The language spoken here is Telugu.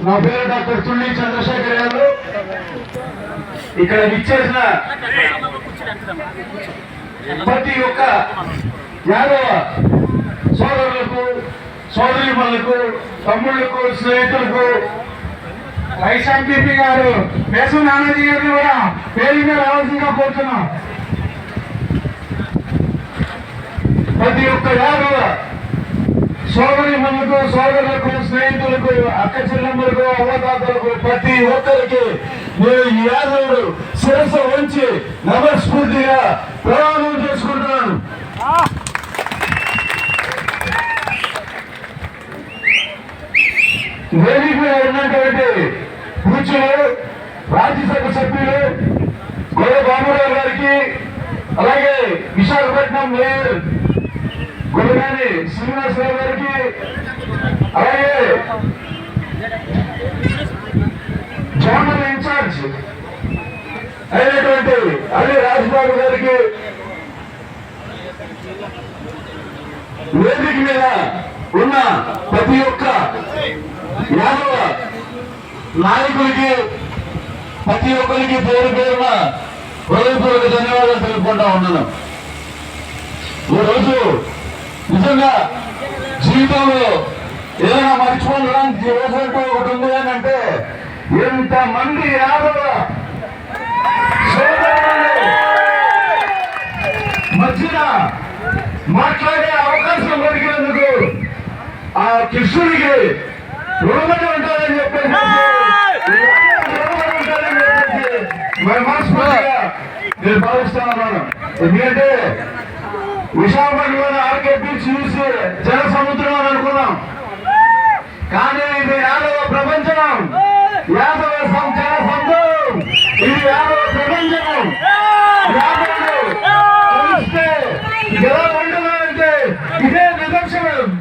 నా పేరు డాక్టర్ తుల్లి చంద్రశేఖర్ గారు. ఇక్కడ విచ్చేసిన ప్రతి ఒక్క యాదవ సోదరులకు, సోదరిమణులకు, తమ్ముళ్లకు, స్నేహితులకు వైఎస్ఆర్సీపీ గారు వేసు నానాజీ గారిని కూడా పేరుగా రావాల్సిందిగా కోరుతున్నాం. ప్రతి ఒక్క యాదవ సోదరిమణులకు, సోదరులకు, స్నేహితులకు, అక్క చెల్లెమ్మలకు, అవ్వతాతలకు ప్రతి ఒక్కరికి నేను ఈ యాదవుడు శిరస్సు ఉంచి నమస్ఫూర్తిగా ప్రమాణం చేసుకుంటున్నాను. వేదికగా ఉన్నటువంటి పూజలు, రాజ్యసభ సభ్యులు గొడవ బాబురావు గారికి, అలాగే విశాఖపట్నం మేయర్ గురుగాని శ్రీనివాసరావు గారికి, అలాగే జోనల్ ఇన్ఛార్జ్ అయినటువంటి అల్లి రాజబాబు గారికి, వేదిక మీద ఉన్న ప్రతి ఒక్క యాదవ నాయకులకి, ప్రతి ఒక్కరికి పేరు పేరున హృదయపూర్వక ధన్యవాదాలు తెలుపుకుంటా ఉన్నాను. ఈరోజు నిజంగా జీవితంలో ఏదైనా మర్చిపోవడానికి రోజంటూ ఒకటి ఉంది అని అంటే, ఎంతమంది యాదవ మధ్యన మాట్లాడే అవకాశం దొరికినందుకు ఆ కృష్ణుడికి రుణపడి ఉంటారని చెప్పేసి మరి మనస్ఫూర్తిగా నేను భావిస్తా ఉన్నాను. ఎందుకంటే విశాఖపట్నంలోని ఆర్కే బీచ్ చూసి జన సముద్రం అని అనుకున్నాం, కానీ ఇది యాదవ ప్రపంచం, యాదవ జన సముద్రం, ఇది యాదవ ప్రపంచం. యాదవులు కలిస్తే ఎలా ఉండాలంటే ఇదే నిదర్శనం.